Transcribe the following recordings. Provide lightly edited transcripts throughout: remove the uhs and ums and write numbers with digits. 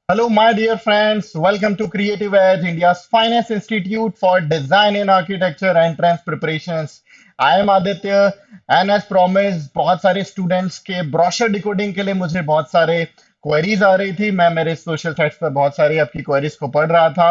Hello, my dear friends. Welcome to Creative Edge, India's finest institute for design and architecture entrance preparations. I am Aditya, and as promised, बहुत सारे students के brochure decoding के लिए मुझे बहुत सारे queries आ रही थी। मैं मेरे सोशल साइट्स पर बहुत सारी आपकी क्वेरीज को पढ़ रहा था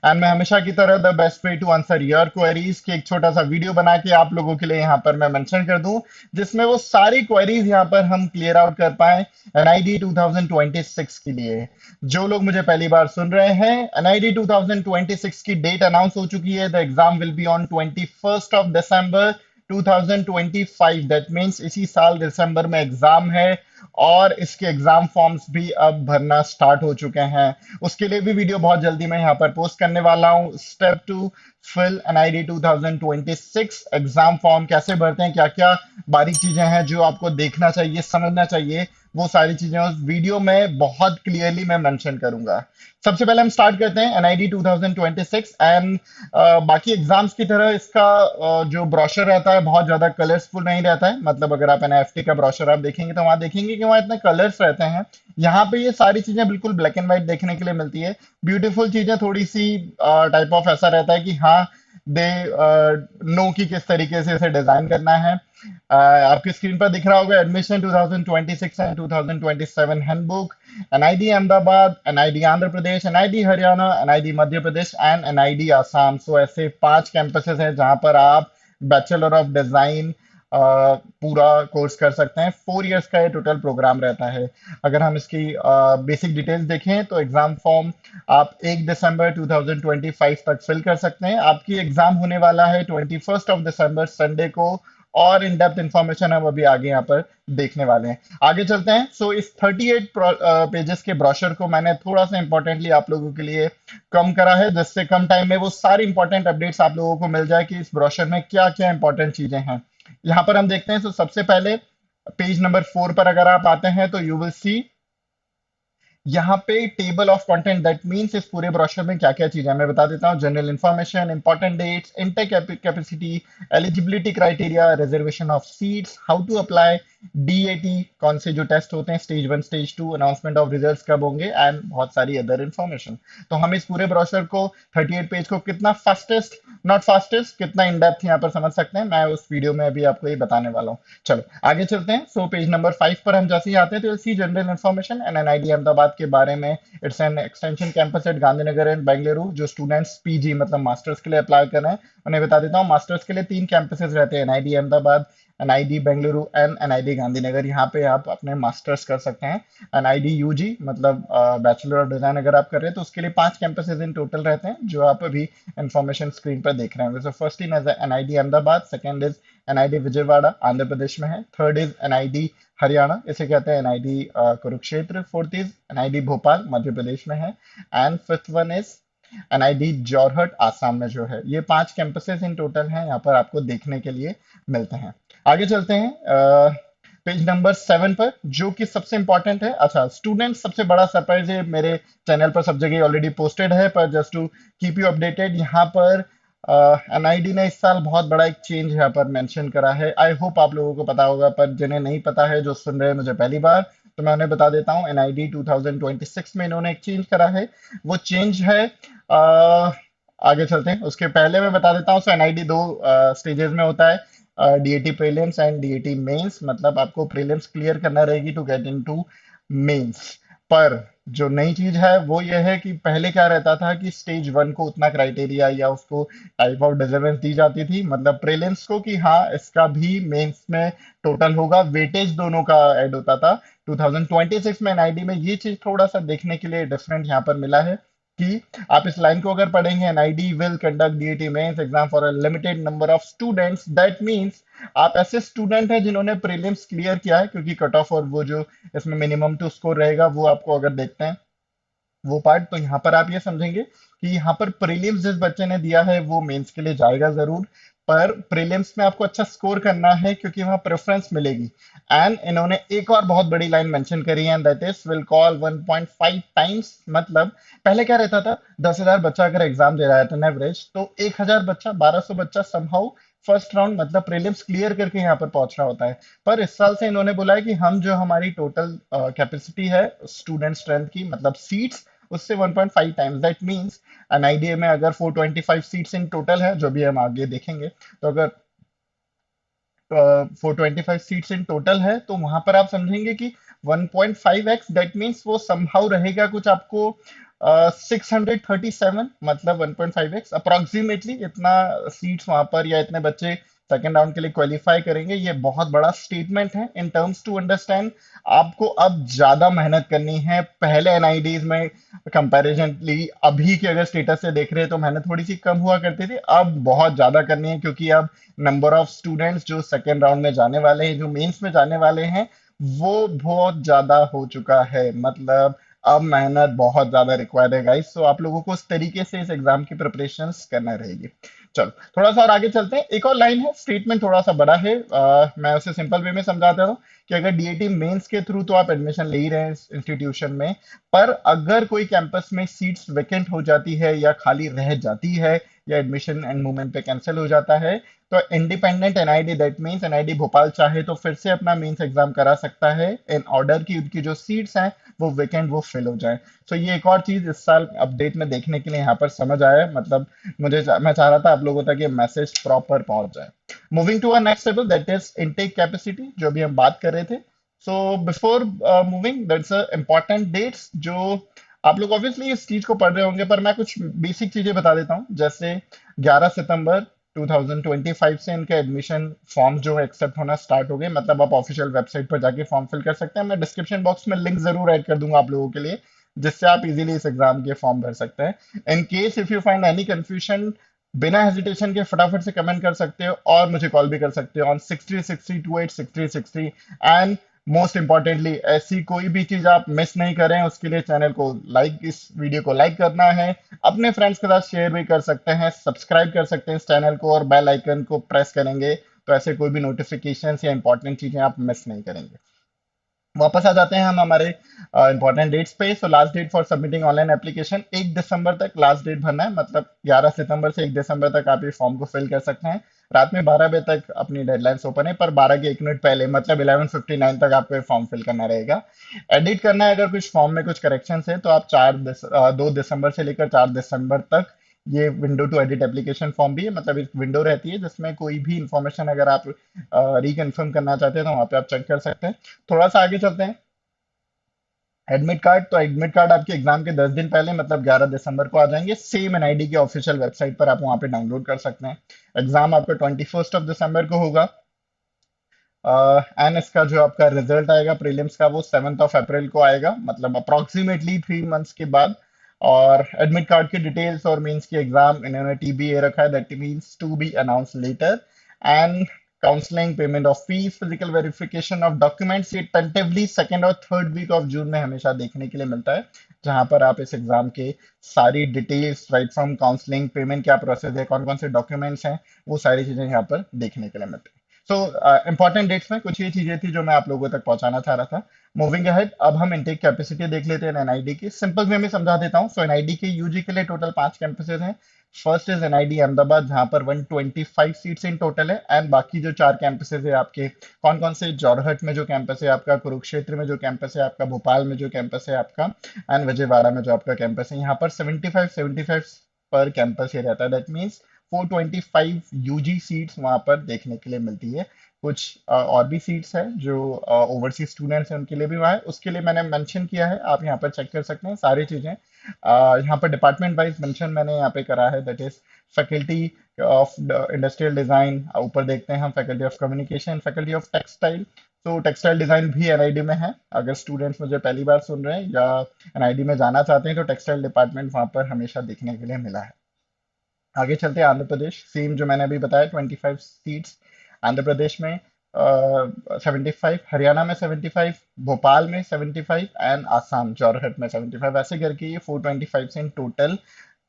एंड मैं हमेशा की तरह the best way to answer your queries की एक छोटा सा वीडियो बना के आप लोगों के लिए यहाँ पर मैं मेंशन कर दूं, जिसमें वो सारी क्वेरीज यहाँ पर हम क्लियर आउट कर पाए एनआईडी 2026 के लिए। जो लोग मुझे पहली बार सुन रहे हैं, एनआईडी 2026 की डेट अनाउंस हो चुकी है। The exam will be on 21 December 2025। That means इसी साल दिसंबर में एग्जाम है और इसके एग्जाम फॉर्म्स भी अब भरना स्टार्ट हो चुके हैं। उसके लिए भी वीडियो बहुत जल्दी मैं यहाँ पर पोस्ट करने वाला हूँ। Step two, fill NID 2026 exam form कैसे भरते हैं, क्या क्या बारीक चीजें हैं जो आपको देखना चाहिए, समझना चाहिए, वो सारी चीजें उस वीडियो में बहुत क्लियरली मैं मेंशन करूंगा। सबसे पहले हम स्टार्ट करते हैं एनआईडी 2026 एंड बाकी एग्जाम्स की तरह इसका जो ब्रोशर रहता है बहुत ज्यादा कलरफुल नहीं रहता है। मतलब अगर आप एनएफटी का ब्रोशर आप देखेंगे तो वहां देखेंगे कि वहाँ इतने कलर्स रहते हैं। यहाँ पे ये सारी चीजें बिल्कुल ब्लैक एंड व्हाइट देखने के लिए मिलती है। ब्यूटीफुल चीजें थोड़ी सी टाइप ऑफ ऐसा रहता है कि हाँ, दे नो कि किस तरीके से इसे डिजाइन करना है। आपकी स्क्रीन पर दिख रहा होगा admission 2026 and 2027 handbook, NID Ahmedabad, NID Andhra Pradesh, NID Haryana, NID Madhya Pradesh and NID Assam. So ऐसे 5 कैंपसेस हैं जहां पर आप बैचलर ऑफ डिजाइन पूरा कोर्स कर सकते हैं। 4 इयर्स का ये टोटल प्रोग्राम रहता है। अगर हम इसकी बेसिक डिटेल्स देखें तो एग्जाम फॉर्म आप 1 दिसंबर 2025 तक फिल कर सकते हैं। आपकी एग्जाम होने वाला है 21 दिसंबर संडे को। और इन डेप्थ इंफॉर्मेशन हम अभी आगे यहाँ पर देखने वाले हैं। आगे चलते हैं। सो इस 38 पेजेस के ब्रोशर को मैंने थोड़ा सा इंपॉर्टेंटली आप लोगों के लिए कम करा है, जिससे कम टाइम में वो सारी इंपॉर्टेंट अपडेट्स आप लोगों को मिल जाए कि इस ब्रोशर में क्या क्या इंपॉर्टेंट चीजें हैं। यहाँ पर हम देखते हैं। तो सबसे पहले पेज नंबर 4 पर अगर आप आते हैं तो यू विल सी यहाँ पे table of content. That means इस पूरे ब्रोशर में क्या क्या चीजें हैं मैं बता देता हूँ। General information, important dates, intake capacity, eligibility criteria, reservation of seats, how to apply, DAT कौन से जो टेस्ट होते हैं, stage 1 stage 2, announcement of results कब होंगे एंड बहुत सारी अदर इंफॉर्मेशन। तो हम इस पूरे ब्रोशर को 38 पेज को कितना फास्टेस्ट, नॉट फास्टेस्ट, कितना इन डेप्थ यहाँ पर समझ सकते हैं, मैं उस वीडियो में अभी आपको ये बताने वाला हूँ। चलो आगे चलते हैं। सो पेज नंबर 5 पर हम जैसे ही आते हैं तो see general information and NID Ahmedabad के बारे में। It's an extension campus at Gandhinagar and Bengaluru. जो स्टूडेंट्स पीजी मतलब मास्टर्स के लिए अप्लाई कर रहे हैं उन्हें बता देता हूँ, मास्टर्स के लिए 3 कैंपसेस रहते हैं, NID Ahmedabad, NID Bengaluru and NID Gandhinagar. यहाँ पे आप अपने मास्टर्स कर सकते हैं। एनआईडी यूजी मतलब बैचलर ऑफ डिजाइन अगर आप कर रहे हैं तो उसके लिए 5 कैंपसेस इन टोटल रहते हैं, जो आप अभी इंफॉर्मेशन स्क्रीन पर देख रहे हैं। First in NID Ahmedabad, second is NID Vijayawada Andhra Pradesh में है, थर्ड इज एनआईडी हरियाणा, इसे कहते हैं NID Kurukshetra, fourth is NID Bhopal Madhya Pradesh में है and fifth one is NID Jorhat Assam में जो है। ये 5 कैंपसेस इन टोटल हैं, यहाँ पर आपको देखने के लिए मिलते हैं। आगे चलते हैं पेज नंबर 7 पर, जो कि सबसे इंपॉर्टेंट है। अच्छा, स्टूडेंट सबसे बड़ा सरप्राइज है, मेरे चैनल पर सब जगह ऑलरेडी पोस्टेड है, पर just to keep you updated, यहाँ पर एनआईडी ने इस साल बहुत बड़ा एक चेंज यहाँ पर मेंशन करा है। आई होप आप लोगों को पता होगा, पर जिन्हें नहीं पता है, जो सुन रहे हैं मुझे पहली बार, तो मैं उन्हें बता देता हूँ। एनआईडी 2026 में इन्होंने एक चेंज करा है। वो चेंज है आगे चलते हैं उसके पहले मैं बता देता हूँ। सो एनआईडी 2 स्टेजेस में होता है, DAT prelims and DAT mains. मतलब आपको प्रीलिम्स क्लियर करना रहेगी टू गेट इनटू मेंस। पर जो नई चीज है वो ये है कि पहले क्या रहता था कि स्टेज 1 को उतना क्राइटेरिया या उसको टाइप ऑफ डिजर्वेंस दी जाती थी, मतलब प्रीलिम्स को, कि हाँ इसका भी मेंस में टोटल होगा, वेटेज दोनों का ऐड होता था। 2026 में एनआईडी में ये चीज थोड़ा सा देखने के लिए डिफरेंट यहाँ पर मिला है कि आप इस लाइन को अगर पढ़ेंगे, NID will conduct DAT mains exam for a limited number of students. That means आप ऐसे स्टूडेंट हैं जिन्होंने प्रीलिम्स क्लियर किया है, क्योंकि कट ऑफ और वो जो इसमें मिनिमम टू स्कोर रहेगा वो आपको अगर देखते हैं वो पार्ट, तो यहाँ पर आप ये समझेंगे कि यहाँ पर प्रीलिम्स जिस बच्चे ने दिया है वो मेंस के लिए जाएगा जरूर। पर प्रीलिम्स में आपको अच्छा स्कोर करना है क्योंकि वहां प्रेफरेंस मिलेगी। एंड इन्होंने एक और बहुत बड़ी लाइन मेंशन करी है, that is will call 1.5 times. मतलब पहले क्या रहता था, 10,000 बच्चा अगर एग्जाम दे रहा है तो एवरेज तो 1,000 बच्चा, 1,200 बच्चा समहाउ फर्स्ट राउंड मतलब प्रीलिम्स क्लियर करके यहाँ पर पहुंच रहा होता है। पर इस साल से इन्होंने बोला है कि हम जो हमारी टोटल कैपेसिटी है स्टूडेंट स्ट्रेंथ की, मतलब सीट्स, उससे 1.5 टाइम्स। दैट मीन्स एनआईडी में अगर 425 सीट्स इन टोटल है, जो भी हम आगे देखेंगे, तो अगर 425 सीट्स इन टोटल है, तो वहां पर आप समझेंगे कि 1.5x, दैट मीन्स वो समहाउ रहेगा कुछ आपको 637, मतलब 1.5x अप्रोक्सीमेटली इतना सीट्स वहां पर, या इतने बच्चे सेकेंड राउंड के लिए क्वालिफाई करेंगे। ये बहुत बड़ा स्टेटमेंट है इन टर्म्स टू अंडरस्टैंड। आपको अब ज्यादा मेहनत करनी है पहले एनआईडीज में कंपैरेटिवली। अभी के अगर स्टेटस से देख रहे हैं तो मेहनत थोड़ी सी कम हुआ करती थी, अब बहुत ज्यादा करनी है, क्योंकि अब नंबर ऑफ स्टूडेंट्स जो सेकेंड राउंड में जाने वाले हैं, जो मेंस में जाने वाले हैं, वो बहुत ज्यादा हो चुका है। मतलब अब मेहनत बहुत ज्यादा रिक्वायर्ड है गाइस। सो आप लोगों को उस तरीके से इस एग्जाम की प्रिपरेशंस करना रहेगी। चलो थोड़ा सा और आगे चलते हैं। एक और लाइन है, स्टेटमेंट थोड़ा सा बड़ा है, मैं उसे सिंपल वे में समझाता हूँ कि अगर डीएटी मेंस के थ्रू तो आप एडमिशन ले ही रहे हैं इस इंस्टीट्यूशन में, पर अगर कोई कैंपस में सीट्स वेकेंट हो जाती है या खाली रह जाती है, या एडमिशन एंड मूवमेंट पे कैंसिल हो जाता है, तो independent NID, that means NID Bhopal चाहे तो फिर से अपना मेंस एग्जाम करा सकता है इन ऑर्डर की उनकी जो सीट्स हैं वो वेकेंट वो फिल हो जाए। तो ये एक और चीज इस साल अपडेट में देखने के लिए यहाँ पर समझ आया है। मतलब मैं चाह रहा था आप लोगों तक ये मैसेज प्रॉपर पहुंच जाए। Moving to our next level, that is intake capacity, जो भी हम बात कर रहे थे। So before moving, that's important dates जो आप लोग ऑब्वियसली इस चीज को पढ़ रहे होंगे, पर मैं कुछ बेसिक चीजें बता देता हूँ। जैसे 11 सितंबर 2025 से इनके एडमिशन फॉर्म जो है एक्सेप्ट होना स्टार्ट हो गए। मतलब आप ऑफिशियल वेबसाइट पर जाके फॉर्म फिल कर सकते हैं। मैं डिस्क्रिप्शन बॉक्स में लिंक जरूर ऐड कर दूंगा आप लोगों के लिए, जिससे आप इजीली इस एग्जाम के फॉर्म भर सकते हैं। इन case if you find any confusion, बिना हेजिटेशन के फटाफट से कमेंट कर सकते हो, और मुझे कॉल भी कर सकते हो ऑन 6360286360। एंड मोस्ट इंपॉर्टेंटली, ऐसी कोई भी चीज आप मिस नहीं करें, उसके लिए चैनल को लाइक, इस वीडियो को लाइक करना है, अपने फ्रेंड्स के साथ शेयर भी कर सकते हैं, सब्सक्राइब कर सकते हैं इस चैनल को, और बेल आइकन को प्रेस करेंगे तो ऐसे कोई भी नोटिफिकेशन या इंपॉर्टेंट चीजें आप मिस नहीं करेंगे। वापस आ जाते हैं हम हमारे इंपॉर्टेंट डेट्स पे। So last date for submitting online application 1 दिसंबर तक लास्ट डेट भरना है। मतलब 11 सितंबर से 1 दिसंबर तक आप ये फॉर्म को फिल कर सकते हैं। रात में 12 बजे तक अपनी डेडलाइंस ओपन है, पर 12 के 1 मिनट पहले, मतलब 11:59 तक आपको ये फॉर्म फिल करना रहेगा। एडिट करना है, अगर कुछ फॉर्म में कुछ करेक्शन है तो आप 2 दिसंबर से लेकर 4 दिसंबर तक ये window to edit application form भी है। मतलब एक विंडो रहती है जिसमें कोई भी इंफॉर्मेशन अगर आप रिकन्फर्म करना चाहते हैं तो वहाँ पे आप चेक कर सकते हैं। थोड़ा सा आगे चलते हैं। एडमिट कार्ड, तो एडमिट कार्ड आपके एग्जाम के 10 दिन पहले, मतलब 11 दिसंबर को आ जाएंगे। सेम एनआईडी के ऑफिशियल वेबसाइट पर आप वहाँ पे डाउनलोड कर सकते हैं। एग्जाम आपका 21 दिसंबर को होगा। एंड इसका जो आपका रिजल्ट आएगा प्रीलिम्स का, वो 7 अप्रैल को आएगा, मतलब अप्रोक्सीमेटली 3 मंथ्स के बाद। और एडमिट कार्ड की डिटेल्स और मींस की एग्जाम इन्होंने टीबीए रखा है, that means to be announce later. And counselling, payment of fees, physical verification of documents, ये टेंटिवली सेकेंड और थर्ड वीक ऑफ जून में हमेशा देखने के लिए मिलता है, जहां पर आप इस एग्जाम के सारी details, right from counselling, payment क्या प्रोसेस है, कौन कौन से डॉक्यूमेंट्स हैं, वो सारी चीजें यहाँ पर देखने के लिए मिलती है। सो इंपॉर्टेंट डेट्स में कुछ ये चीजें थी जो मैं आप लोगों तक पहुंचाना चाह रहा था। मूविंग अहेड, अब हम इनटेक कैपेसिटी देख लेते हैं एनआईडी की। सिंपल वे में समझा देता हूँ। सो एनआईडी के यूजी के लिए टोटल 5 कैंपसेज हैं। फर्स्ट इज एनआईडी अहमदाबाद, जहां पर 125 सीट्स इन टोटल है। एंड बाकी जो 4 कैंपसेज है आपके, कौन कौन से, जोरहट में जो कैंपस है आपका, कुरुक्षेत्र में जो कैंपस है आपका, भोपाल में जो कैंपस है आपका, एंड विजयवाड़ा में जो आपका कैंपस है। यहाँ पर 75 पर कैंपस ये रहता है। दैट मीन्स 425 यूजी सीट्स वहां पर देखने के लिए मिलती है। कुछ और भी सीट्स है जो ओवरसीज स्टूडेंट्स हैं उनके लिए भी वहाँ है, उसके लिए मैंने मेंशन किया है, आप यहाँ पर चेक कर सकते हैं सारी चीजें। यहाँ पर डिपार्टमेंट वाइज मेंशन मैंने यहाँ पे करा है, that is faculty of industrial design, ऊपर देखते हैं हम faculty of communication, faculty of textile. तो टेक्सटाइल डिजाइन भी एनआईडी में है। अगर स्टूडेंट्स मुझे पहली बार सुन रहे हैं या एनआईडी में जाना चाहते हैं तो टेक्सटाइल डिपार्टमेंट वहाँ पर हमेशा देखने के लिए मिला है। आगे चलते हैं आंध्र प्रदेश, सेम जो मैंने अभी बताया 25 सीट्स आंध्र प्रदेश में, 75, हरियाणा में 75, भोपाल में 75, एंड आसाम जोरहट में 75। ऐसे करके ये 425 से इन टोटल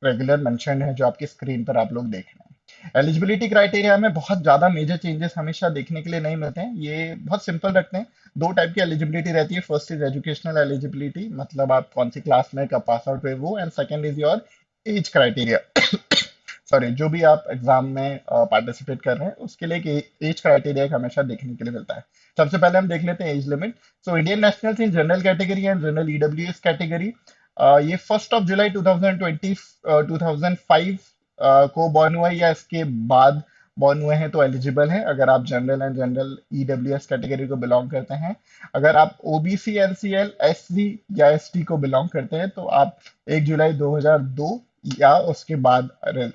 रेगुलर मेंशन है जो आपकी स्क्रीन पर आप लोग देख रहे हैं। एलिजिबिलिटी क्राइटेरिया में बहुत ज्यादा मेजर चेंजेस हमेशा देखने के लिए नहीं मिलते हैं, ये बहुत सिंपल रखते हैं। दो टाइप की एलिजिबिलिटी रहती है। फर्स्ट इज एजुकेशनल एलिजिबिलिटी, मतलब आप कौन सी क्लास में कब पास आउट हुए वो, and second is your age criteria. Sorry, जो भी आप एग्जाम में पार्टिसिपेट कर रहे हैं उसके लिए एक एज क्राइटेरिया हमेशा देखने के लिए मिलता है। सबसे पहले हम देख लेते हैं age limit. So Indian nationals in general category and general EWS category ये 1 जुलाई 2020 2005 को बॉर्न हुआ है या इसके बाद बॉर्न हुए हैं तो एलिजिबल है, अगर आप general and general EWS category को बिलोंग करते हैं। अगर आप ओबीसी, एनसीएल, एससी या एसटी को बिलोंग करते हैं तो आप 1 जुलाई 2002 या उसके बाद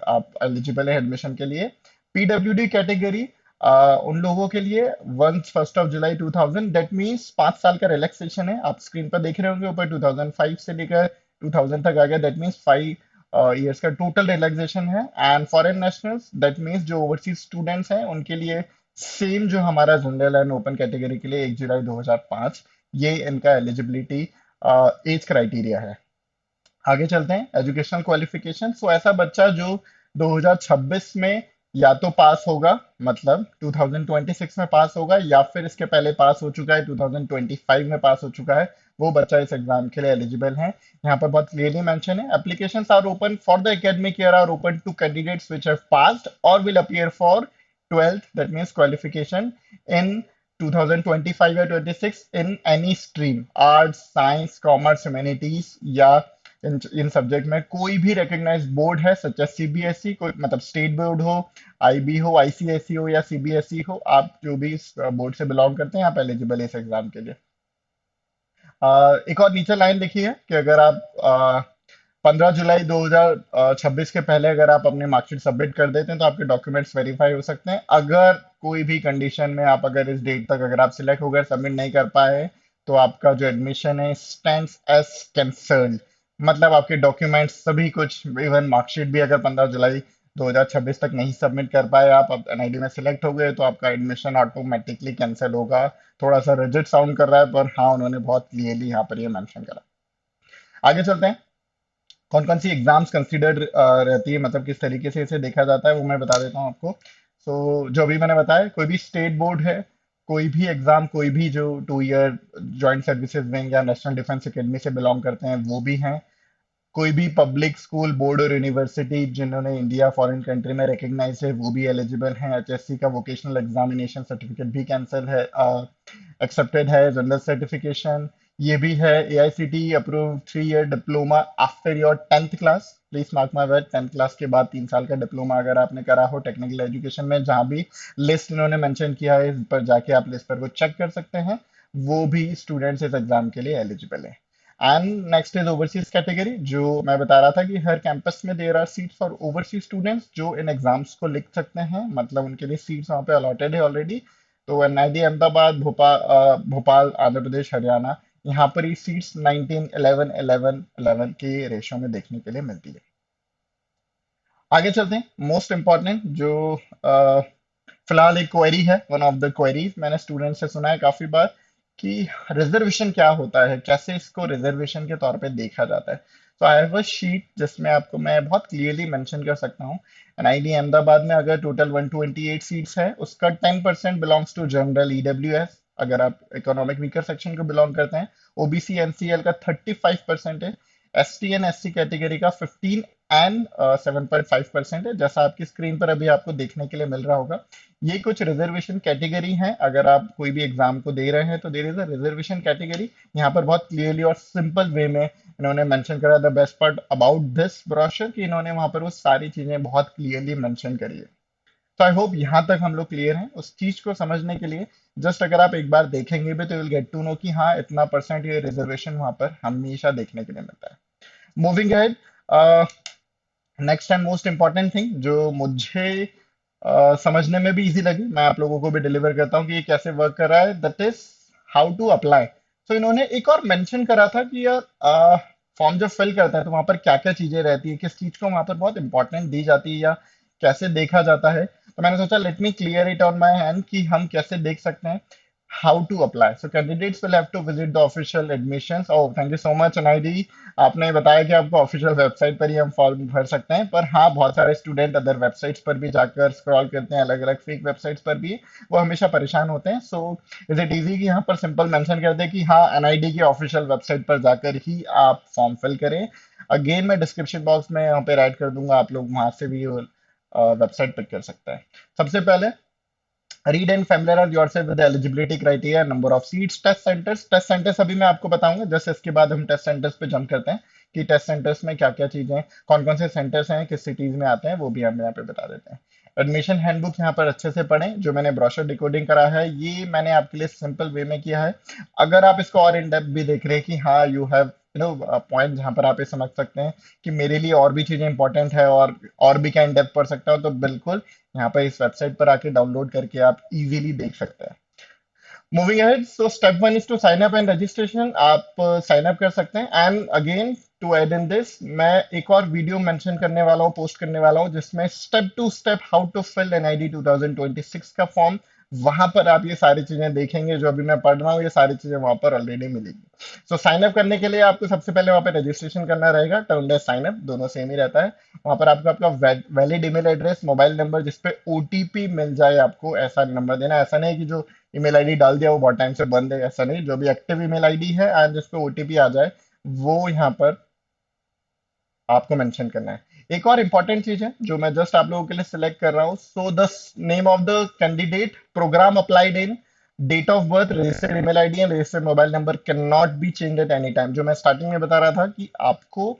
आप एलिजिबल है एडमिशन के लिए। पीडब्ल्यूडी कैटेगरी उन लोगों के लिए वन 1 जुलाई 2000, दैट मीन्स 5 साल का रिलैक्सेशन है। आप स्क्रीन पर देख रहे होंगे ऊपर 2005 से लेकर 2000 तक आ गया, दैट मीन्स 5 ईयर्स का टोटल रिलैक्सेशन है। And foreign nationals, that means जो ओवरसीज स्टूडेंट्स हैं उनके लिए सेम जो हमारा जनरल एंड ओपन कैटेगरी के लिए 1 जुलाई 2005, ये इनका एलिजिबिलिटी एज क्राइटेरिया है। आगे चलते हैं, एजुकेशनल क्वालिफिकेशन। सो ऐसा बच्चा जो 2026 में या तो पास होगा, मतलब 2026 में पास होगा, या फिर इसके पहले पास हो चुका है, 2025 में पास हो चुका है, वो बच्चा इस एग्जाम के लिए एलिजिबल है। यहाँ पर बहुत क्लियरली मेंशन है, applications are open for the academic year are open to candidates which have passed और will appear for 12th, that means qualification in 2025 या 26 in any stream, arts, science, commerce, humanities या in subject में कोई भी recognise board है, such as CBSE, कोई मतलब state board हो, आईबी हो, आईसीएसई हो या सीबीएसई हो, आप जो भी इस बोर्ड से बिलोंग करते हैं आप एलिजिबल है इस एग्जाम के लिए। एक और नीचे लाइन लिखी है कि अगर आप 15 जुलाई 2026 के पहले अगर आप अपने मार्कशीट सबमिट कर देते हैं तो आपके डॉक्यूमेंट्स वेरीफाई हो सकते हैं। अगर कोई भी कंडीशन में आप अगर इस डेट तक अगर आप सिलेक्ट होकर सबमिट नहीं कर पाए तो आपका जो एडमिशन है स्टैंड्स एज कैंसल्ड, मतलब आपके डॉक्यूमेंट्स सभी कुछ, इवन मार्कशीट भी अगर 15 जुलाई 2026 तक नहीं सबमिट कर पाए, आप एनआईडी में सिलेक्ट हो गए तो आपका एडमिशन ऑटोमेटिकली कैंसिल होगा। थोड़ा सा रिजिड साउंड कर रहा है पर हाँ उन्होंने बहुत क्लियरली यहाँ पर ये मेंशन करा। आगे चलते हैं, कौन कौन सी एग्जाम्स कंसिडर रहती है, मतलब किस तरीके से इसे देखा जाता है वो मैं बता देता हूँ आपको। जो अभी मैंने बताया, कोई भी स्टेट बोर्ड है, कोई भी एग्जाम, कोई भी जो 2 ईयर जॉइंट सर्विसेज विंग या नेशनल डिफेंस एकेडमी से बिलोंग करते हैं वो भी हैं, कोई भी पब्लिक स्कूल बोर्ड और यूनिवर्सिटी जिन्होंने इंडिया फॉरेन कंट्री में रिकग्नाइज है वो भी एलिजिबल हैं। एचएससी का वोकेशनल एग्जामिनेशन सर्टिफिकेट भी कैंसिल है, एक्सेप्टेड है। जनरल सर्टिफिकेशन ये भी है, AICT approve 3 year diploma after your 10th class, please mark my word, 10th class के बाद 3 साल का डिप्लोमा अगर आपने करा हो टेक्निकल एजुकेशन में, जहाँ भी लिस्ट इन्होंने मेंशन किया है इस पर जाके आप लिस्ट पर वो चेक कर सकते हैं, वो भी स्टूडेंट्स इस एग्जाम के लिए एलिजिबल है। And next is overseas category, जो मैं बता रहा था कि हर कैंपस में there are seats for overseas students जो इन एग्जाम्स को लिख सकते हैं, मतलब उनके लिए सीट्स वहाँ पे अलॉटेड है ऑलरेडी। तो एनआईडी अहमदाबाद, भोपाल, आंध्र प्रदेश, हरियाणा, यहाँ पर ये सीट्स 19 11 11 11 के रेशो में देखने के लिए मिलती है। आगे चलते हैं, मोस्ट इंपॉर्टेंट जो अ, फिलहाल एक क्वेरी है, वन ऑफ द क्वेरीज मैंने स्टूडेंट से सुना है काफी बार कि रिजर्वेशन क्या होता है, कैसे इसको रिजर्वेशन के तौर पे देखा जाता है। तो आई हैव अ शीट जिसमें आपको मैं बहुत क्लियरली मेंशन कर सकता हूँ। एनआईडी अहमदाबाद में अगर टोटल 128 सीट्स है, उसका 10% बिलोंग्स टू जनरल ईडब्ल्यूएस, अगर आप इकोनॉमिक वीकर सेक्शन को बिलोंग करते हैं। ओबीसी एनसीएल का 35% है। एसटी एंड एससी कैटेगरी का 15 एंड 7.5% है, जैसा आपकी स्क्रीन पर अभी आपको देखने के लिए मिल रहा होगा। ये कुछ रिजर्वेशन कैटेगरी हैं, अगर आप कोई भी एग्जाम को दे रहे हैं तो there is a reservation category. यहाँ पर बहुत क्लियरली और सिंपल वे में इन्होंने मेंशन करा, the best part about this brochure कि इन्होंने वहां पर वो सारी चीजें बहुत क्लियरली मेंशन करी है। तो आई होप यहाँ तक हम लोग क्लियर हैं उस चीज को समझने के लिए। जस्ट अगर आप एक बार देखेंगे भी तो विल गेट टू नो कि हाँ इतना परसेंट ये रिजर्वेशन वहां पर हमेशा देखने के लिए मिलता है। Moving ahead, next and most important thing जो मुझे समझने में भी इजी लगी, मैं आप लोगों को भी डिलीवर करता हूँ कि ये कैसे वर्क कर रहा है, that is how to apply. तो इन्होंने एक और मेंशन करा था कि यार फॉर्म जब फिल करता है तो वहां पर क्या क्या चीजें रहती है, किस चीज को वहां पर बहुत इंपॉर्टेंट दी जाती है या कैसे देखा जाता है। तो मैंने सोचा let me clear it on my hand कि हम कैसे देख सकते हैं how to apply. So candidates will have to visit the official admissions. Oh thank you so much NID, आपने बताया कि आपको ऑफिशियल वेबसाइट पर ही हम फॉर्म भर सकते हैं, पर हाँ बहुत सारे स्टूडेंट अदर वेबसाइट्स पर भी जाकर स्क्रॉल करते हैं, अलग अलग फेक वेबसाइट्स पर भी, वो हमेशा परेशान होते हैं। सो इज इट इजी कि यहाँ पर सिंपल मेंशन कर दे कि हाँ एनआईडी की ऑफिशियल वेबसाइट पर जाकर ही आप फॉर्म फिल करें। अगेन मैं डिस्क्रिप्शन बॉक्स में यहाँ पे ऐड कर दूंगा, आप लोग वहां से भी वेबसाइट पिक कर सकते हैं। सबसे पहले read and familiarize yourself with the eligibility criteria, number of seats, test centres. Test centres अभी मैं आपको बताऊंगा, जस्ट इसके बाद हम टेस्ट सेंटर्स पे जंप करते हैं कि टेस्ट सेंटर्स में क्या क्या चीजें, कौन कौन से सेंटर्स हैं, किस सिटीज में आते हैं, वो भी हम यहाँ पे बता देते हैं। एडमिशन हैंडबुक यहाँ पर अच्छे से पढ़ें। जो मैंने ब्रोशर डिकोडिंग करा है ये मैंने आपके लिए सिंपल वे में किया है। अगर आप इसको और इन डेप्थ भी देख रहे हैं कि हाँ यू हैव पॉइंट जहाँ पर आप ये समझ सकते हैं कि मेरे लिए और भी चीजें इंपॉर्टेंट है और भी क्या इन डेप्थ पढ़ सकता हूँ, तो बिल्कुल यहाँ पर इस वेबसाइट पर आके डाउनलोड करके आप इजीली देख सकते हैं। Moving ahead, so step one is to sign up and registration. आप साइन अप कर सकते हैं। And again to add in this, मैं एक और वीडियो मेंशन करने वाला हूँ, पोस्ट करने वाला हूँ, जिसमें step to step how to fill NID 2026 का फॉर्म, वहां पर आप ये सारी चीजें देखेंगे। जो अभी मैं पढ़ रहा हूँ ये सारी चीजें वहां पर ऑलरेडी मिलेगी। सो साइन अप करने के लिए आपको सबसे पहले वहां पर रजिस्ट्रेशन करना रहेगा। टर्म डेज साइन अप दोनों सेम ही रहता है। वहां पर आपको आपका valid email address, mobile number जिसपे ओटीपी मिल जाए, आपको ऐसा नंबर देना है। ऐसा नहीं कि जो ईमेल आईडी डाल दिया वो बहुत टाइम से बंद है, ऐसा नहीं। जो भी एक्टिव ईमेल आईडी है एंड जिसपे ओटीपी आ जाए वो यहाँ पर आपको मेंशन करना है। एक और इंपॉर्टेंट चीज है जो मैं जस्ट आप लोगों के लिए सिलेक्ट कर रहा हूँ। So the name of the candidate, program applied in, date of birth, registered email ID and registered mobile number can not be change at any time. जो मैं स्टार्टिंग में बता रहा था कि आपको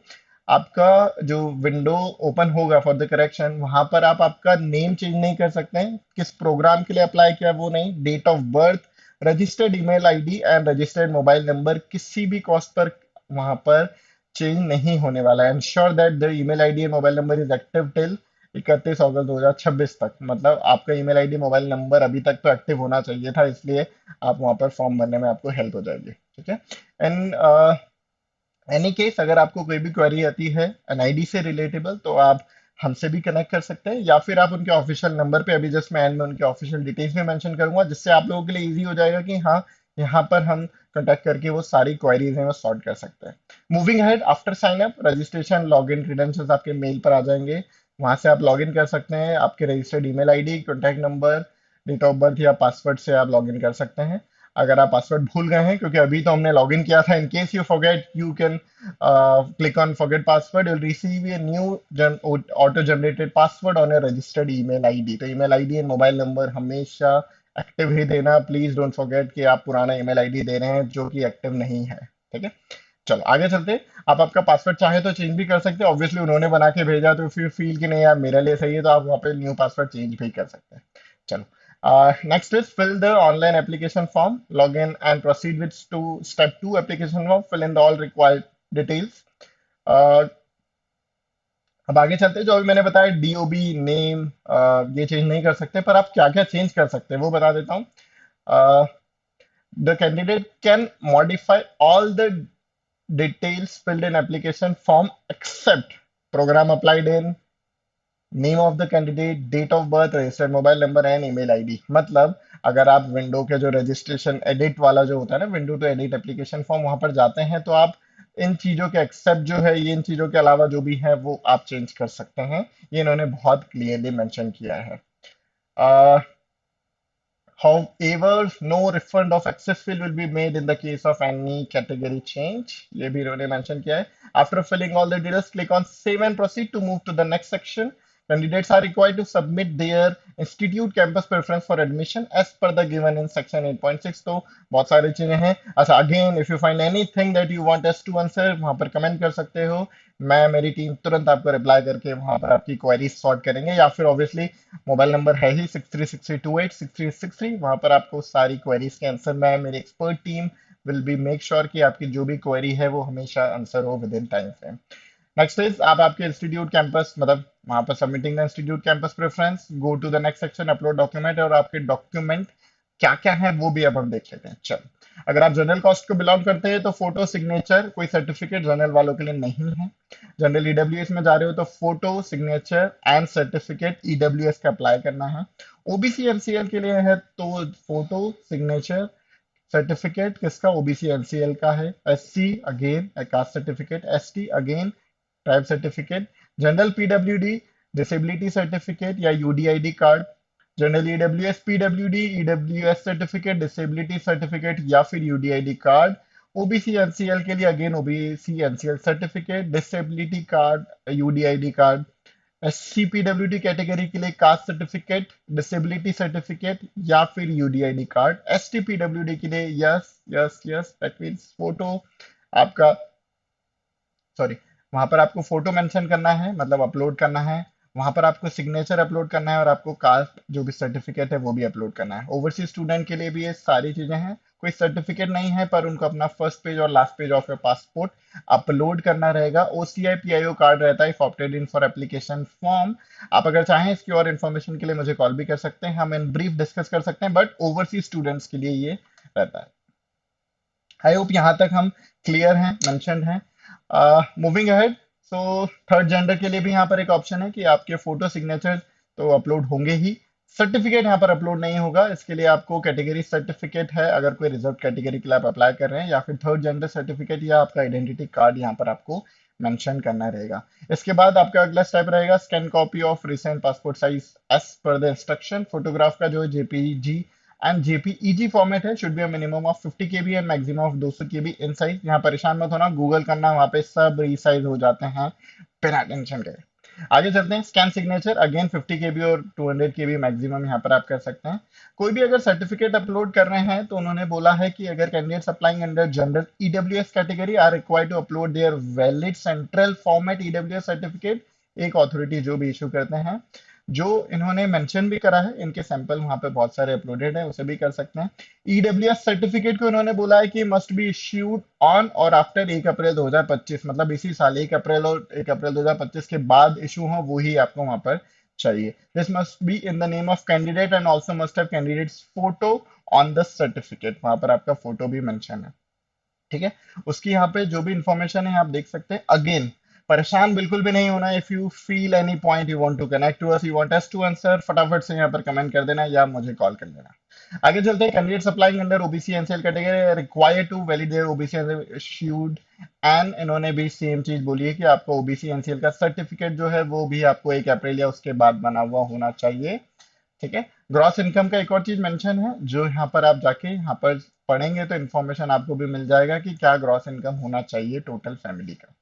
आपका जो विंडो ओपन होगा फॉर द करेक्शन, वहां पर आप आपका नेम चेंज नहीं कर सकते हैं। किस प्रोग्राम के लिए अप्लाई किया वो नहीं, date of birth, registered email ID and registered mobile number किसी भी कॉस्ट पर वहां पर चेंज नहीं होने वाला है। Ensure that the email ID and mobile number is active till 31 अगस्त 2026 तक। मतलब आपका ईमेल आईडी मोबाइल नंबर अभी तक तो एक्टिव होना चाहिए था, इसलिए आप वहां पर फॉर्म भरने में आपको हेल्प हो जाएगी। ठीक है। एंड एनी केस, अगर आपको कोई भी क्वेरी आती है एनआईडी से रिलेटेबल, तो आप हमसे भी कनेक्ट कर सकते हैं, या फिर आप उनके ऑफिशियल नंबर पे, अभी जस्ट मैं एंड में उनके ऑफिशियल डिटेल्स भी मेंशन करूंगा, जिससे आप लोगों के लिए इजी हो जाएगा कि हाँ यहाँ पर हम कांटेक्ट करके वो सारी क्वेरीज हैं वो सॉर्ट कर सकते हैं। Moving ahead, after sign up registration, log in credentials आपके मेल पर आ जाएंगे। वहां से आप लॉग इन कर सकते हैं। आपके registered email ID, contact number, date of birth या पासवर्ड से आप लॉग इन कर सकते हैं। अगर आप पासवर्ड भूल गए हैं, क्योंकि अभी तो हमने लॉग इन किया था, in case you forget you can click on forget password. You'll receive a new auto generated password on a registered email id। तो email id and mobile number हमेशा एक्टिव ही देना। प्लीज डोंट फॉरगेट कि आप पुराना email ID दे रहे हैं जो कि एक्टिव नहीं है। ठीक है। चलो आगे चलते हैं। आप आपका पासवर्ड चाहे तो चेंज भी कर सकते हैं। ऑब्वियसली उन्होंने बना के भेजा, तो फिर फील कि नहीं यार मेरे लिए सही है, तो आप वहाँ पे न्यू पासवर्ड चेंज भी कर सकते हैं। चलो, next is fill the online application form, log in and proceed with to step 2 application form, fill in the all required details। uh, अब आगे चलते हैं। जो अभी मैंने बताया डीओबी नेम ये चेंज नहीं कर सकते, पर आप क्या क्या चेंज कर सकते हैं वो बता देता हूँ। The candidate can modify all the details filled in application form except program applied in, name of the candidate, date of birth, registered mobile number and email ID. मतलब अगर आप विंडो के जो रजिस्ट्रेशन एडिट वाला जो होता है ना, window to edit application form, वहां पर जाते हैं तो आप इन चीजों के एक्सेप्ट जो है, ये इन चीजों के अलावा जो भी है वो आप चेंज कर सकते हैं। ये इन्होंने बहुत क्लियरली मेंशन किया है। However, no refund of excess fill will be made in the case of any category change। ये भी इन्होंने mention किया है। After filling all the details, click on Save and proceed to move to the next section। Candidates are required to submit their institute campus preference for admission as per the given in section 8.6। तो बहुत सारी चीजें हैं। अच्छा, again if you find anything that you want us to answer, वहां पर comment कर सकते हो। मैं, मेरी टीम तुरंत आपको रिप्लाई करके वहां पर आपकी क्वेरी सॉर्ट करेंगे। या फिर ऑब्वियसली मोबाइल नंबर है ही 6363286363, वहां पर आपको सारी क्वेरीज के आंसर, मैं, मेरी expert team will be make sure कि आपकी जो भी क्वेरी है वो हमेशा आंसर हो with in time frame. Next is, आप आपके इंस्टीट्यूट कैंपस, मतलब वहां पर submitting the institute campus preference, go to the next section, upload document. और आपके डॉक्यूमेंट क्या क्या है वो भी अब हम देख लेते हैं। चलो, अगर आप जनरल कास्ट को बिलोंग करते हैं तो फोटो, सिग्नेचर, कोई सर्टिफिकेट जनरल वालों के लिए नहीं है। जनरल ईडब्ल्यूएस में जा रहे हो तो photo, signature and certificate EWS का अप्लाई करना है। ओबीसी एनसीएल के लिए है तो फोटो, सिग्नेचर, सर्टिफिकेट किसका, ओबीसी एनसीएल का है। SC again caste certificate, ST again tribe certificate, general PWD disability certificate या UDID card, general EWS PWD EWS certificate, disability certificate या फिर यूडीआईडी कार्ड। ओबीसी एनसीएल के लिए again OBC NCL certificate, disability card, UDID card. SC PWD category के लिए caste certificate, disability certificate या फिर UDID card. ST PWD के लिए yes yes yes, that means photo, आपका सॉरी, वहां पर आपको फोटो मेंशन करना है, मतलब अपलोड करना है। वहां पर आपको सिग्नेचर अपलोड करना है और आपको कास्ट जो भी सर्टिफिकेट है वो भी अपलोड करना है। ओवरसीज स्टूडेंट के लिए भी ये सारी चीजें हैं। कोई सर्टिफिकेट नहीं है पर उनको अपना फर्स्ट पेज और last page of your passport upload करना रहेगा। ओसीआई पीआईओ कार्ड रहता है if opted in for application form. आप अगर चाहें इसकी और इन्फॉर्मेशन के लिए मुझे कॉल भी कर सकते हैं, हम इन ब्रीफ डिस्कस कर सकते हैं, बट ओवरसीज स्टूडेंट्स के लिए ये रहता है। आई होप यहाँ तक हम क्लियर हैं, मेंशन्ड हैं। Moving ahead, so third gender के लिए भी यहाँ पर एक ऑप्शन है कि आपके फोटो सिग्नेचर तो अपलोड होंगे ही, सर्टिफिकेट यहाँ पर अपलोड नहीं होगा। इसके लिए आपको कैटेगरी सर्टिफिकेट है अगर कोई रिजर्व कैटेगरी के लिए आप अप्लाई कर रहे हैं, या फिर थर्ड जेंडर सर्टिफिकेट या आपका आइडेंटिटी कार्ड यहाँ पर आपको मेंशन करना रहेगा। इसके बाद आपका अगला स्टेप रहेगा scan copy of recent passport size as per the instruction. Photograph का जो जेपीजी एंड जेपीईजी फॉर्मेट है, should be a minimum of 50 KB and maximum of 200 KB in size. यहाँ परेशान मत होना, गूगल करना, वहां पे सब रीसाइज हो जाते हैं बिना टेंशन के। आगे चलते हैं, स्कैन सिग्नेचर अगेन 50 केबी और 200 केबी मैक्सिमम यहाँ पर आप कर सकते हैं। कोई भी अगर सर्टिफिकेट अपलोड कर रहे हैं तो उन्होंने बोला है कि अगर candidates applying under general EWS category are required to upload their valid central format EWS certificate, एक अथॉरिटी जो भी इशू करते हैं, जो इन्होंने मेंशन भी करा है, इनके सैंपल वहां पे बहुत सारे अपलोडेड है, उसे भी कर सकते हैं। ईडब्ल्यूएस सर्टिफिकेट को इन्होंने बोला है कि मस्ट बी इश्यूड ऑन और आफ्टर 1 अप्रैल 2025, मतलब इसी साल 1 अप्रैल और 1 अप्रैल 2025 के बाद इशू हो वो ही आपको वहां पर चाहिए। This must be in the name of candidate and also must have candidates photo on the certificate, वहां पर आपका फोटो भी मेंशन है। ठीक है, उसकी यहाँ पे जो भी इंफॉर्मेशन है आप देख सकते हैं। अगेन, परेशान बिल्कुल भी नहीं होना। If you feel any point you want to connect to us, you want us to answer, फटाफट से यहाँ पर कमेंट कर देना या मुझे कॉल कर देना। आगे चलते हैं, candidates applying under OBC NCL category required to valid their OBC issued and, इन्होंने भी सेम चीज बोली है कि आपको ओबीसी एनसीएल का सर्टिफिकेट जो है वो भी आपको 1 अप्रैल या उसके बाद बना हुआ होना चाहिए। ठीक है, ग्रॉस इनकम का एक और चीज मेंशन है, जो यहाँ पर आप जाके यहाँ पर पढ़ेंगे तो इन्फॉर्मेशन आपको भी मिल जाएगा कि क्या ग्रॉस इनकम होना चाहिए टोटल फैमिली का।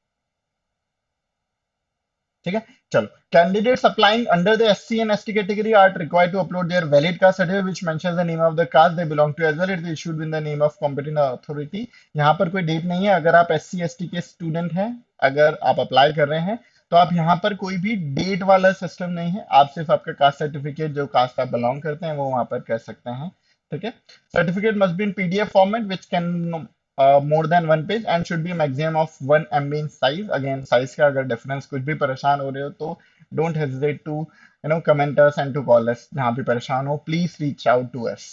ठीक है, चलो, candidates applying under the SC and ST category are required to upload their valid caste certificate which mentions the name of the caste they belong to as well, it is issued in the name of competent authority. यहाँ पर कोई date नहीं है, अगर आप SC ST के student हैं, अगर आप अप्लाई कर रहे हैं तो आप यहाँ पर कोई भी डेट वाला सिस्टम नहीं है, आप सिर्फ आपका कास्ट सर्टिफिकेट जो कास्ट आप बिलोंग करते हैं वो वहां पर कर सकते हैं। ठीक है, certificate must be in PDF format which can more than one page and should be a maximum of 1 MB in size। again size का अगर डिफरेंस कुछ भी परेशान हो रहे हो तो don't hesitate to comment us and to call us। जहाँ भी परेशान हो please reach out to us.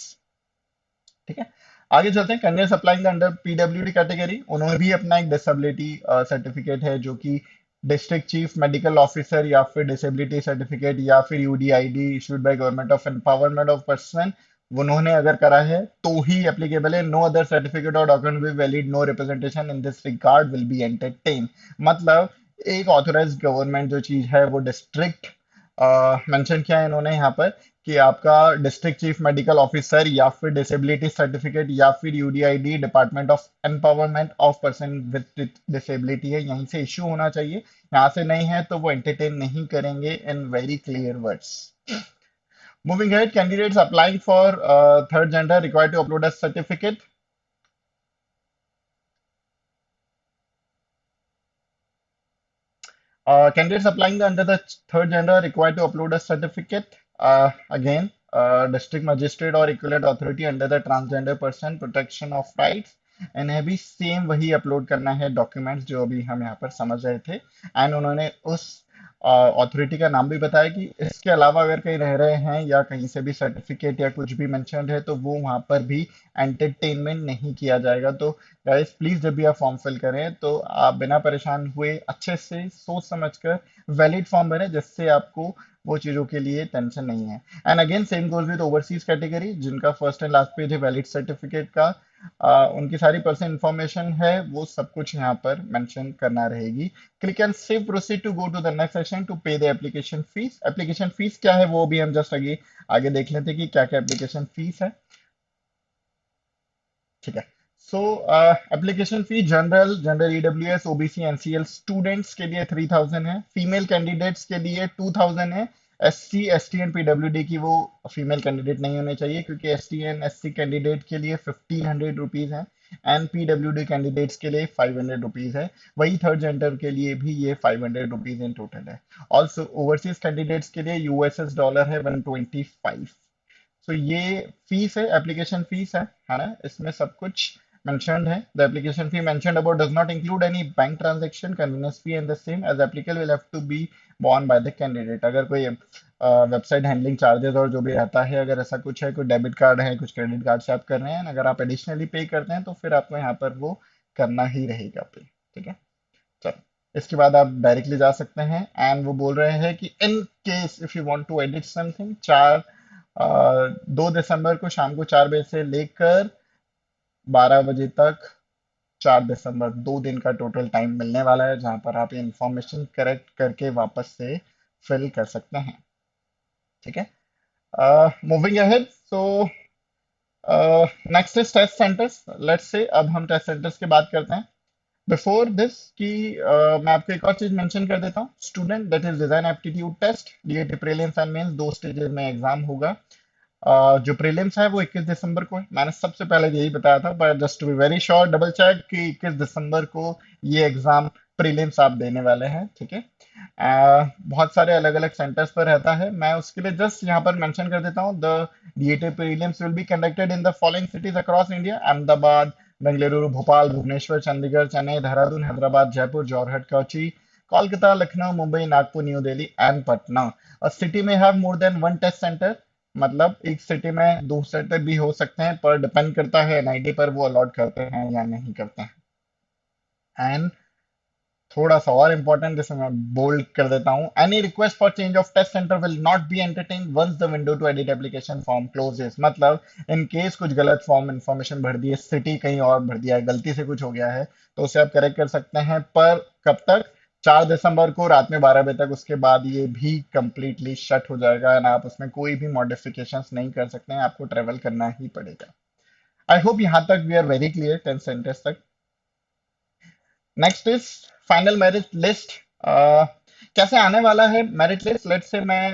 ठीक है, आगे चलते हैं, candidates applying the under PWD category, उन्होंने भी अपना एक डिसेबिलिटी सर्टिफिकेट है जो कि डिस्ट्रिक्ट चीफ मेडिकल ऑफिसर या फिर डिसेबिलिटी सर्टिफिकेट या फिर UDID issued by government of empowerment of person, उन्होंने अगर करा है तो ही एप्लीकेबल है। नो अदर सर्टिफिकेट और document will valid, no representation in this regard will be entertain. मतलब एक ऑथोराइज्ड गवर्नमेंट जो चीज है वो डिस्ट्रिक्ट मेंशन किया है इन्होंने यहाँ पर कि आपका डिस्ट्रिक्ट चीफ मेडिकल ऑफिसर या फिर डिसेबिलिटी सर्टिफिकेट या फिर UDID department of empowerment of person with disability है, यहीं से इश्यू होना चाहिए। यहाँ से नहीं है तो वो एंटरटेन नहीं करेंगे in very clear words. Moving ahead, candidates applying for third gender required to upload a certificate. Candidates applying under the third gender required to upload a certificate. Again, district magistrate or equivalent authority under the transgender person protection of rights, इन्हें भी same वही upload करना है documents जो अभी हम यहाँ पर समझ रहे थे। एंड उन्होंने उस अथॉरिटी का नाम भी बताया कि इसके अलावा अगर कहीं रह रहे हैं या कहीं से भी सर्टिफिकेट या कुछ भी मेंशन है तो वो वहां पर भी एंटरटेनमेंट नहीं किया जाएगा। तो गाइस प्लीज जब भी आप फॉर्म फिल करें तो आप बिना परेशान हुए अच्छे से सोच समझकर वैलिड फॉर्म भरें, जिससे आपको वो चीजों के लिए टेंशन नहीं है। And again same goes with overseas category, जिनका फर्स्ट एंड लास्ट पेज है वैलिड सर्टिफिकेट का, उनकी सारी पर्सनल इंफॉर्मेशन है वो सब कुछ यहाँ पर मेंशन करना रहेगी। Click and save proceed to go to the next session to pay the application fees. Application fees क्या है वो भी हम जस्ट आगे देख लेते हैं कि क्या क्या एप्लीकेशन फीस है। ठीक है, सो application fee general general EWS OBC NCL students के लिए 3000 है, फीमेल कैंडिडेट्स के लिए 2000 है। S C S T and PWD की वो फीमेल कैंडिडेट नहीं होने चाहिए क्योंकि S T and S C candidate के लिए 1500 रुपीज है। एंड पीडब्ल्यूडी कैंडिडेट्स के लिए 500 रुपीज है। वही थर्ड जेंडर के लिए भी ये 500 रुपीज इन टोटल है। ऑल्सो ओवरसीज कैंडिडेट्स के लिए यूएसएस डॉलर है 125। सो ये फीस है, एप्लीकेशन फीस है ना, इसमें सब कुछ mentioned है। The application fee mentioned above does not include any bank transaction, convenience fee and the same as applicable will have to be borne by the candidate। अगर कोई वेबसाइट हैंडलिंग चार्जेस और जो भी रहता है, अगर ऐसा कुछ है, कोई डेबिट कार्ड है, कुछ क्रेडिट कार्ड से आप कर रहे हैं, अगर आप एडिशनली पे करते हैं तो फिर आपको यहाँ पर वो करना ही रहेगा पे। ठीक है, चलो इसके बाद आप डायरेक्टली जा सकते हैं। एंड वो बोल रहे हैं कि in case if you want to edit something, 2 दिसंबर को शाम को 4 बजे से लेकर 12 बजे तक, 4 दिसंबर 2 दिन का टोटल टाइम मिलने वाला है, जहां पर आप ये इंफॉर्मेशन करेक्ट करके वापस से फिल कर सकते हैं। ठीक है, moving ahead. So next is test centres. Let's say अब हम टेस्ट सेंटर्स की बात करते हैं। बिफोर दिस कि मैं आपको एक और चीज मेंशन कर देता हूँ। Student, that is design aptitude test, DAT prelims and mains, 2 stages में एग्जाम होगा। जो प्रीलिम्स है वो 21 दिसंबर को है। मैंने सबसे पहले यही बताया था, but just to be very sure, double check कि 21 दिसंबर को ये एग्जाम प्रीलिम्स आप देने वाले हैं। ठीक है, बहुत सारे अलग अलग सेंटर्स पर रहता है। मैं उसके लिए जस्ट यहाँ पर मेंशन कर देता हूँ। The DAT prelims will be conducted in the following cities across India: Ahmedabad, Bengaluru, Bhopal, Bhubaneswar, Chandigarh, Chennai, Dehradun, Hyderabad, Jaipur, Jorhat, Kochi, Kolkata, Lucknow, Mumbai, Nagpur, New Delhi and Patna. और सिटी में have more than one test centre, मतलब एक सिटी में 2 सेंटर भी हो सकते हैं, पर डिपेंड करता है एनआईडी पर, वो अलॉट करते हैं या नहीं करते हैं। एंड थोड़ा सा और इंपॉर्टेंट, जैसे मैं बोल्ड कर देता हूँ, any request for change of test centre will not be entertain once the window to edit application form closes. मतलब इन केस कुछ गलत फॉर्म इंफॉर्मेशन भर दी है, सिटी कहीं और भर दिया है, गलती से कुछ हो गया है, तो उसे आप करेक्ट कर सकते हैं। पर कब तक? 4 दिसंबर को रात में 12 बजे तक। उसके बाद ये भी कंप्लीटली शट हो जाएगा एंड आप उसमें कोई भी मॉडिफिकेशंस नहीं कर सकते हैं, आपको ट्रेवल करना ही पड़ेगा। आई होप यहाँ तक we are very clear 10 centres तक। Next is final merit list. कैसे आने वाला है मेरिट लिस्ट? लेट्स से मैं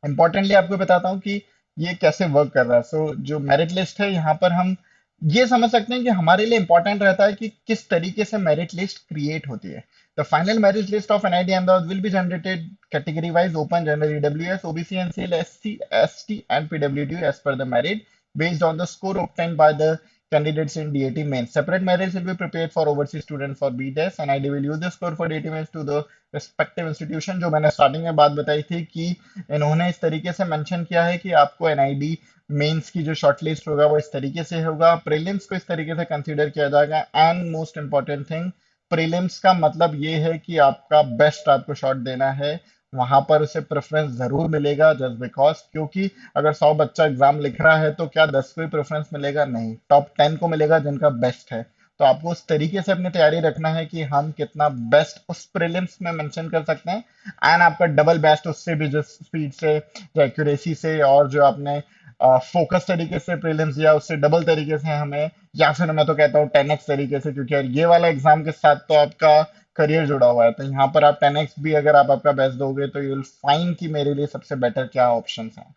इंपॉर्टेंटली आपको बताता हूँ कि ये कैसे वर्क कर रहा है। सो जो मेरिट लिस्ट है, यहाँ पर हम ये समझ सकते हैं कि हमारे लिए इंपॉर्टेंट रहता है कि किस तरीके से मेरिट लिस्ट क्रिएट होती है। The final merit list of NIT Ahmedabad will be generated category wise: open, general, EWS, OBC, NCL, SC, ST and PWD as per the merit based on the score obtained by the candidates in DAT mains. Separate merits will be prepared for overseas students for BTES and ID will use the score for DAT mains to the respective institution। जो मैंने starting में बात बताई थी कि इन्होंने इस तरीके से मेंशन किया है कि आपको एनआईडी मेंस की जो शॉर्टलिस्ट होगा वो इस तरीके से होगा, प्रीलिम्स को इस तरीके से कंसीडर किया जाएगा। And most important thing, prelims का मतलब ये है कि आपका बेस्ट आपको शॉट देना है, वहां पर उसे प्रेफरेंस जरूर मिलेगा। जस्ट बिकॉज, क्योंकि अगर 100 बच्चा एग्जाम लिख रहा है तो क्या 10 को ही प्रेफरेंस मिलेगा? नहीं, टॉप 10 को मिलेगा जिनका बेस्ट है। तो आपको उस तरीके से अपनी तैयारी रखना है कि हम कितना बेस्ट उस प्रीलिम्स में मेंशन कर सकते हैं। एंड आपका डबल बेस्ट उससे भी, जो स्पीड से, जो एक्यूरेसी से, और जो आपने फोकस तरीके से प्रीलिम्स दिया उससे डबल तरीके से हमें, या फिर मैं तो कहता हूँ 10x तरीके से, क्योंकि यार ये वाला एग्जाम के साथ तो आपका करियर जुड़ा हुआ है। तो यहाँ पर आप 10x भी अगर आप आपका बेस्ट दोगे तो यू विल फाइंड कि मेरे लिए सबसे बेटर क्या ऑप्शंस हैं।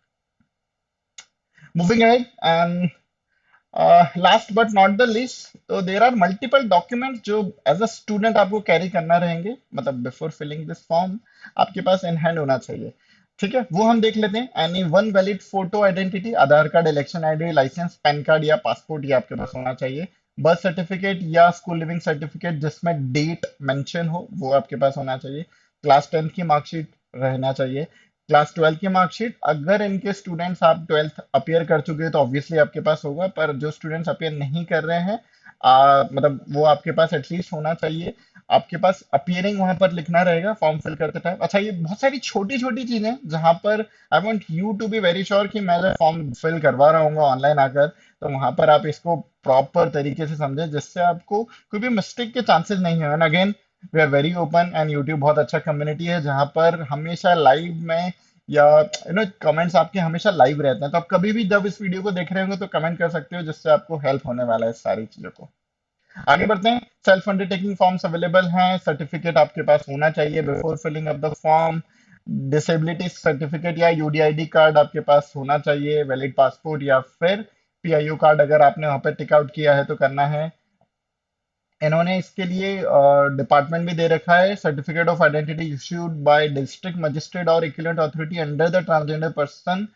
Moving ahead and last but not the least, तो देर आर मल्टीपल डॉक्यूमेंट्स जो एज अ स्टूडेंट आपको कैरी करना रहेंगे, मतलब बिफोर फिलिंग दिस फॉर्म आपके पास इन हैंड होना चाहिए। ठीक है, वो हम देख लेते हैं। Any one valid photo identity, Aadhaar card, election ID, licence, PAN card या पासपोर्ट, ये आपके पास होना चाहिए। बर्थ सर्टिफिकेट या स्कूल लिविंग सर्टिफिकेट जिसमें डेट मेंशन हो, वो आपके पास होना चाहिए। क्लास 10 की मार्कशीट रहना चाहिए। क्लास 12 की मार्कशीट, अगर इनके स्टूडेंट्स आप 12th अपियर कर चुके हैं तो ऑब्वियसली आपके पास होगा, पर जो स्टूडेंट्स अपियर नहीं कर रहे हैं, मतलब वो आपके पास एटलीस्ट होना चाहिए। आपके पास अपियरिंग वहां पर लिखना रहेगा फॉर्म फिल करते टाइम। अच्छा, ये बहुत सारी छोटी छोटी चीजें जहां पर I want you to be very sure कि मैं जब फॉर्म फिल करवा रहा हूँ ऑनलाइन आकर, तो वहां पर आप इसको प्रॉपर तरीके से समझें, जिससे आपको कोई भी मिस्टेक के चांसेस नहीं है। And again, we are very open and YouTube बहुत अच्छा कम्युनिटी है जहां पर हमेशा लाइव में, या कमेंट्स आपके हमेशा लाइव रहते हैं, तो आप कभी भी जब इस वीडियो को देख रहे होंगे तो कमेंट कर सकते हो, जिससे आपको हेल्प होने वाला है इस सारी चीजों को। आगे बढ़ते हैं। सेल्फ अंडरटेकिंग फॉर्म्स अवेलेबल हैं। सर्टिफिकेट आपके पास होना चाहिए before filling up the form. Disability certificate या यूडीआईडी कार्ड आपके पास होना चाहिए। वैलिड पासपोर्ट या फिर PIO कार्ड अगर आपने वहाँ पे टिक आउट किया है तो करना है। इन्होंने इसके लिए डिपार्टमेंट भी दे रखा है, certificate of identity issued by district magistrate और equivalent authority under the transgender person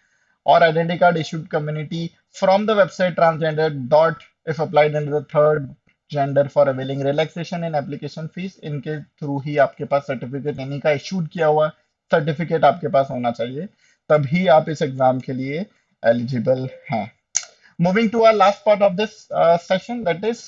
or identity card issued community from the website transgender dot if applied under the third gender for availing relaxation in application fees। इनके through ही आपके पास certificate इन्हीं का issued किया हुआ certificate आपके पास होना चाहिए, तभी आप इस एग्जाम के लिए एलिजिबल हैं। Moving to our last part of this session, that is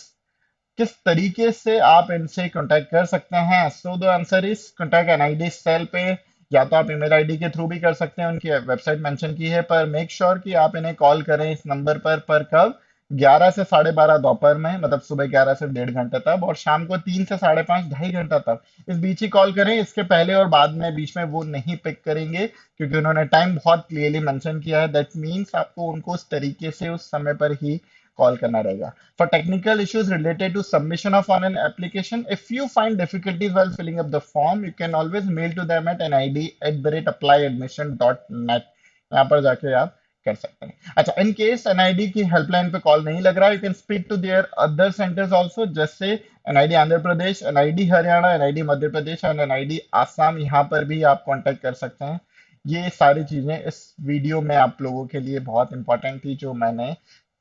किस तरीके से आप इनसे कांटेक्ट कर सकते हैं। So the answer is contact NID cell पे, या तो आप ईमेल आईडी के थ्रू भी कर सकते हैं, उनकी वेबसाइट मेंशन की है, पर मेक श्योर कि आप इन्हें कॉल करें इस नंबर पर कब, 11 से 12:30 दोपहर में, मतलब सुबह 11 से 1.5 घंटे तक, और शाम को 3 से 5:30 2.5 घंटा तक, इस बीच ही कॉल करें। इसके पहले और बाद में बीच में वो नहीं पिक करेंगे, क्योंकि उन्होंने टाइम बहुत क्लियरली मेंशन किया है। दैट मीन्स आपको उनको उस तरीके से उस समय पर ही कॉल करना रहेगा। For technical issues related to submission of on an application, if you find difficulties while filling up the form, you can always mail to them at nid@applyadmission.net। यहाँ पर जाके आप कर सकते हैं। अच्छा, इन केस एनआईडी की हेल्पलाइन पे कॉल नहीं लग रहा, you can speak to their other centres also, जैसे NID Andhra Pradesh, NID Haryana, NID Madhya Pradesh and NID Assam. यहाँ पर भी आप कांटेक्ट कर सकते हैं। ये सारी चीजें इस वीडियो में आप लोगों के लिए बहुत इंपॉर्टेंट थी, जो मैंने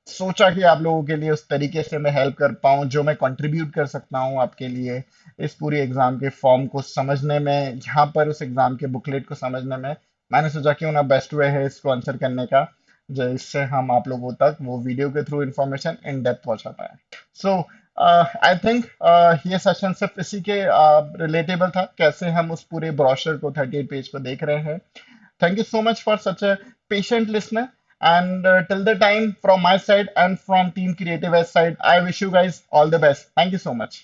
सोचा कि आप लोगों के लिए उस तरीके से मैं हेल्प कर पाऊँ, जो मैं कंट्रीब्यूट कर सकता हूँ आपके लिए इस पूरी एग्जाम के फॉर्म को समझने में, यहाँ पर उस एग्जाम के बुकलेट को समझने में। मैंने सोचा क्यों ना बेस्ट वे है इसको आंसर करने का, जो इससे हम आप लोगों तक वो वीडियो के थ्रू इंफॉर्मेशन इन डेप्थ पहुंचा पाए। सो आई थिंक ये सेशन सिर्फ इसी के रिलेटेबल था, कैसे हम उस पूरे ब्रोशर को 38 पेज पर देख रहे हैं। Thank you so much for such a patient listener. And till the time, from my side and from Team Creative S side, I wish you guys all the best. Thank you so much.